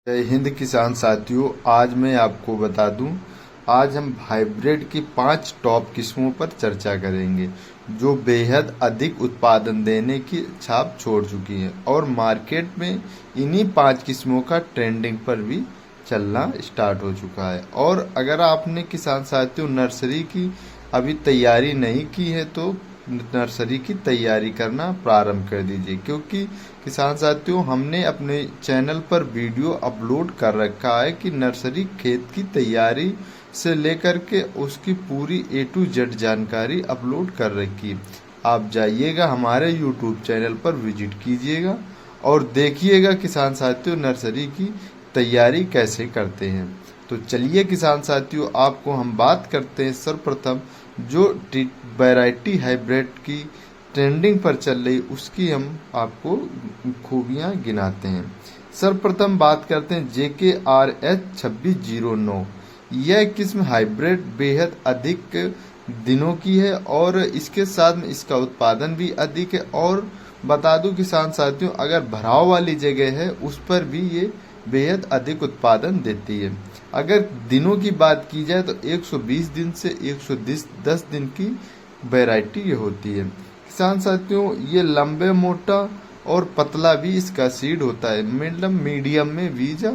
जय हिंद किसान साथियों। आज मैं आपको बता दूं, आज हम हाइब्रिड की 5 टॉप किस्मों पर चर्चा करेंगे जो बेहद अधिक उत्पादन देने की छाप छोड़ चुकी हैं और मार्केट में इन्हीं 5 किस्मों का ट्रेंडिंग पर भी चलना स्टार्ट हो चुका है। और अगर आपने किसान साथियों नर्सरी की अभी तैयारी नहीं की है तो नर्सरी की तैयारी करना प्रारंभ कर दीजिए, क्योंकि किसान साथियों हमने अपने चैनल पर वीडियो अपलोड कर रखा है कि नर्सरी खेत की तैयारी से लेकर के उसकी पूरी A to Z जानकारी अपलोड कर रखी है। आप जाइएगा हमारे YouTube चैनल पर विजिट कीजिएगा और देखिएगा किसान साथियों नर्सरी की तैयारी कैसे करते हैं। तो चलिए किसान साथियों, आपको हम बात करते हैं सर्वप्रथम जो वैरायटी हाइब्रिड की ट्रेंडिंग पर चल रही उसकी हम आपको खूबियां गिनाते हैं। सर्वप्रथम बात करते हैं JKRH 2609। यह किस्म हाइब्रिड बेहद अधिक दिनों की है और इसके साथ में इसका उत्पादन भी अधिक है। और बता दूं किसान साथियों, अगर भराव वाली जगह है उस पर भी ये बेहद अधिक उत्पादन देती है। अगर दिनों की बात की जाए तो 120 दिन से 110 दिन की वैरायटी ये होती है। किसान साथियों ये लंबे मोटा और पतला भी इसका सीड होता है, मतलब मीडियम में बीज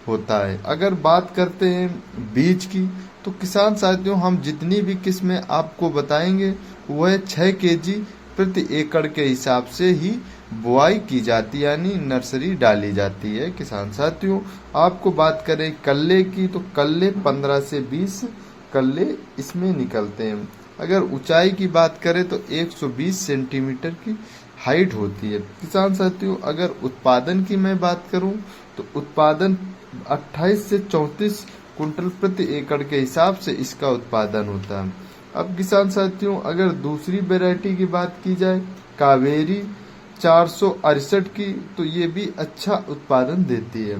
होता है। अगर बात करते हैं बीज की तो किसान साथियों हम जितनी भी किस्में आपको बताएंगे वह 6 kg प्रति एकड़ के हिसाब से ही बुआई की जाती है, यानी नर्सरी डाली जाती है। किसान साथियों आपको बात करें कल्ले की तो कल्ले 15 से 20 कल्ले इसमें निकलते हैं। अगर ऊंचाई की बात करें तो 120 सेंटीमीटर की हाइट होती है। किसान साथियों अगर उत्पादन की मैं बात करूं तो उत्पादन 28 से 34 कुंटल प्रति एकड़ के हिसाब से इसका उत्पादन होता है। अब किसान साथियों अगर दूसरी वैरायटी की बात की जाए कावेरी 468 की तो ये भी अच्छा उत्पादन देती है।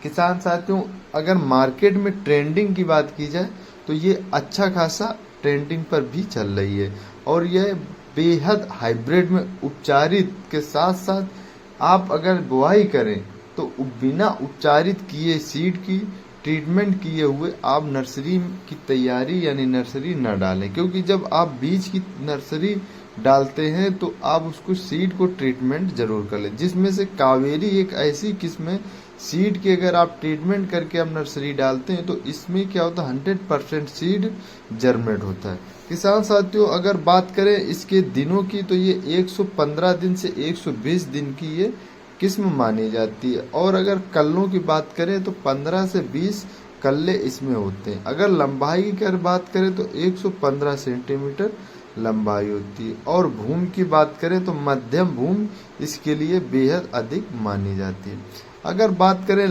किसान साथियों अगर मार्केट में ट्रेंडिंग की बात की जाए तो ये अच्छा खासा ट्रेंडिंग पर भी चल रही है और यह बेहद हाइब्रिड में उपचारित के साथ साथ आप अगर बुआई करें तो बिना उपचारित किए सीड की ट्रीटमेंट किए हुए आप नर्सरी की तैयारी यानी नर्सरी न डालें, क्योंकि जब आप बीज की नर्सरी डालते हैं तो आप उसको सीड को ट्रीटमेंट जरूर कर लें, जिसमें से कावेरी एक ऐसी किस्म है सीड की अगर आप ट्रीटमेंट करके आप नर्सरी डालते हैं तो इसमें क्या होता है 100% सीड जर्मेट होता है। किसान साथियों अगर बात करें इसके दिनों की तो ये 115 दिन से 120 दिन की ये किस्म मानी जाती है। और अगर कल्लों की बात करें तो 15 से 20 कल्ले इसमें होते हैं। अगर लंबाई की बात करें तो 115 सेंटीमीटर लंबाई होती है। और भूमि की बात करें तो मध्यम भूमि इसके लिए बेहद अधिक मानी जाती है। अगर बात करें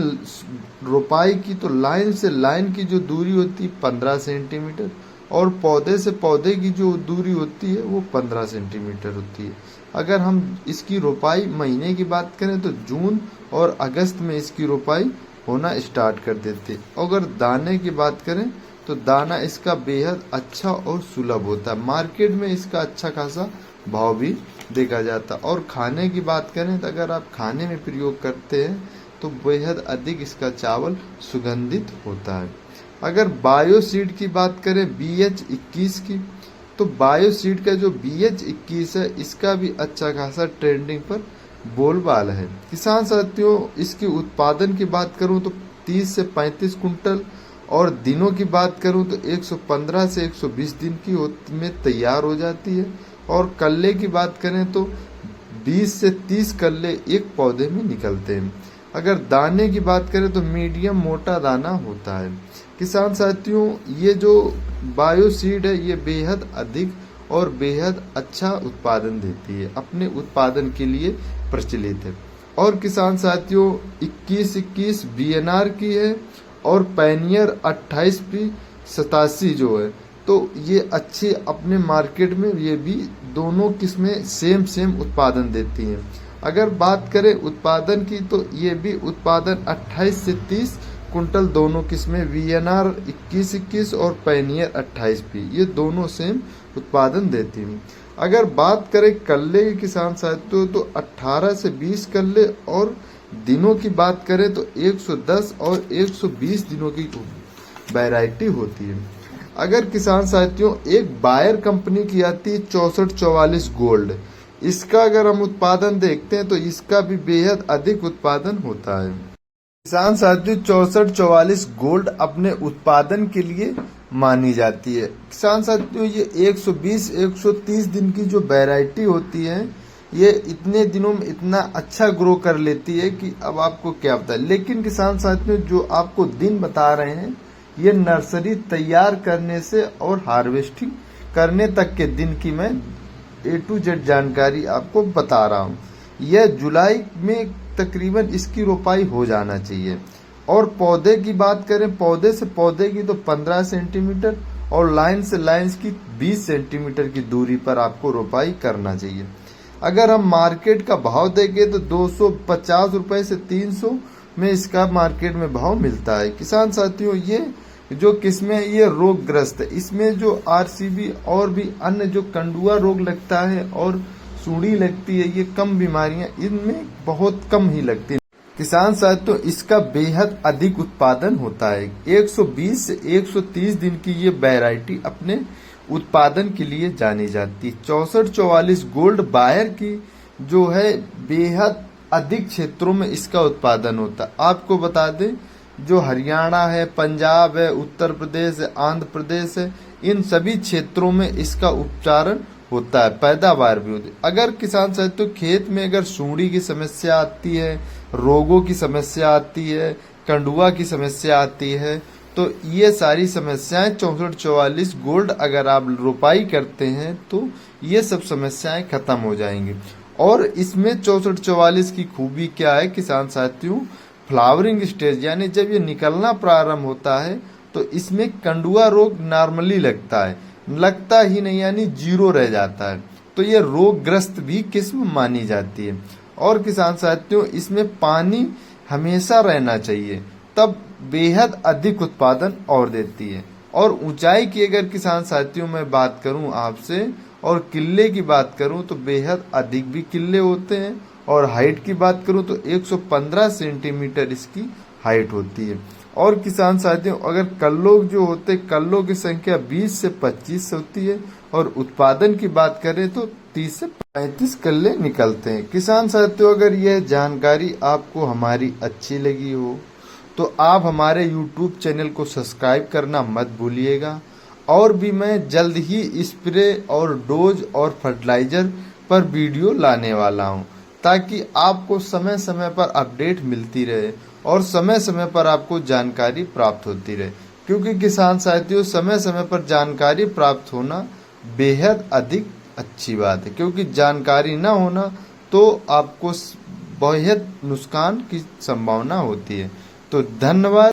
रोपाई की तो लाइन से लाइन की जो दूरी होती है 15 सेंटीमीटर और पौधे से पौधे की जो दूरी होती है वो 15 सेंटीमीटर होती है। अगर हम इसकी रोपाई महीने की बात करें तो जून और अगस्त में इसकी रोपाई होना स्टार्ट कर देते हैं। अगर दाने की बात करें तो दाना इसका बेहद अच्छा और सुलभ होता है, मार्केट में इसका अच्छा खासा भाव भी देखा जाता है। और खाने की बात करें तो अगर आप खाने में प्रयोग करते हैं तो बेहद अधिक इसका चावल सुगंधित होता है। अगर बायोसीड की बात करें BH21 की तो बायोसीड का जो BH21 है इसका भी अच्छा खासा ट्रेंडिंग पर बोलबाला है। किसान साथियों इसके उत्पादन की बात करूं तो 30 से 35 कुंटल और दिनों की बात करूं तो 115 से 120 दिन की में तैयार हो जाती है। और कल्ले की बात करें तो 20 से 30 कल्ले एक पौधे में निकलते हैं। अगर दाने की बात करें तो मीडियम मोटा दाना होता है। किसान साथियों ये जो बायोसीड है ये बेहद अधिक और बेहद अच्छा उत्पादन देती है, अपने उत्पादन के लिए प्रचलित है। और किसान साथियों 2121 BNR की है और पैनियर 28P87 जो है तो ये अच्छे अपने मार्केट में ये भी दोनों किस्में सेम उत्पादन देती हैं। अगर बात करें उत्पादन की तो ये भी उत्पादन 28 से 30 कुंटल दोनों किस्में VNR 2121 और पैनियर 28P ये दोनों सेम उत्पादन देती हैं। अगर बात करें कल्ले के किसान साथियों तो 18 से 20 कल्ले और दिनों की बात करें तो 110 और 120 दिनों की वैरायटी होती है। अगर किसान साथियों एक बायर कंपनी की आती है 6444 गोल्ड, इसका अगर हम उत्पादन देखते हैं तो इसका भी बेहद अधिक उत्पादन होता है। किसान साथियों 6444 गोल्ड अपने उत्पादन के लिए मानी जाती है। किसान साथियों ये 120-130 दिन की जो वैरायटी होती है, ये इतने दिनों में इतना अच्छा ग्रो कर लेती है कि अब आपको क्या बताएं। लेकिन किसान साथियों जो आपको दिन बता रहे हैं, ये नर्सरी तैयार करने से और हार्वेस्टिंग करने तक के दिन की मैं A to Z जानकारी आपको बता रहा हूँ। यह जुलाई में तकरीबन इसकी रोपाई हो जाना चाहिए। और पौधे की बात करें, पौधे से पौधे की तो 15 सेंटीमीटर और लाइन से लाइन की 20 सेंटीमीटर की दूरी पर आपको रोपाई करना चाहिए। अगर हम मार्केट का भाव देखें तो 250 रुपए से 300 में इसका मार्केट में भाव मिलता है। किसान साथियों ये जो किस्में ये रोगग्रस्त है, इसमें जो RCB और भी अन्य जो कंडुआ रोग लगता है और सूढ़ी लगती है, ये कम बीमारियां इनमें बहुत कम ही लगती है। किसान साथियों इसका बेहद अधिक उत्पादन होता है। 120 से 130 दिन की ये वैरायटी अपने उत्पादन के लिए जानी जाती है। 6444 गोल्ड बायर की जो है बेहद अधिक क्षेत्रों में इसका उत्पादन होता है। आपको बता दें जो हरियाणा है, पंजाब है, उत्तर प्रदेश है, आंध्र प्रदेश है, इन सभी क्षेत्रों में इसका उपचारण होता है, पैदावार भी होती है। अगर किसान साथियों खेत में अगर सूंडी की समस्या आती है, रोगों की समस्या आती है, कंडुआ की समस्या आती है, तो ये सारी समस्याएं 6444 गोल्ड अगर आप रोपाई करते हैं तो ये सब समस्याएं खत्म हो जाएंगी। और इसमें 6444 की खूबी क्या है किसान साथियों, फ्लावरिंग स्टेज यानी जब ये निकलना प्रारंभ होता है तो इसमें कंडुआ रोग नॉर्मली लगता ही नहीं, यानी जीरो रह जाता है, तो ये रोगग्रस्त भी किस्म मानी जाती है। और किसान साथियों इसमें पानी हमेशा रहना चाहिए, तब बेहद अधिक उत्पादन और देती है। और ऊंचाई की अगर किसान साथियों मैं बात करूं आपसे और किले की बात करूं तो बेहद अधिक भी किले होते हैं। और हाइट की बात करूं तो 115 सेंटीमीटर इसकी हाइट होती है। और किसान साथियों अगर कल्लों जो होते कल्लों की संख्या 20 से 25 होती है और उत्पादन की बात करें तो 30 से 35 कल्ले निकलते हैं। किसान साथियों अगर यह जानकारी आपको हमारी अच्छी लगी हो तो आप हमारे YouTube चैनल को सब्सक्राइब करना मत भूलिएगा। और भी मैं जल्द ही स्प्रे और डोज और फर्टिलाइजर पर वीडियो लाने वाला हूं, ताकि आपको समय समय पर अपडेट मिलती रहे और समय समय पर आपको जानकारी प्राप्त होती रहे। क्योंकि किसान साथियों समय समय पर जानकारी प्राप्त होना बेहद अधिक अच्छी बात है, क्योंकि जानकारी ना होना तो आपको बेहद नुकसान की संभावना होती है। तो धन्यवाद।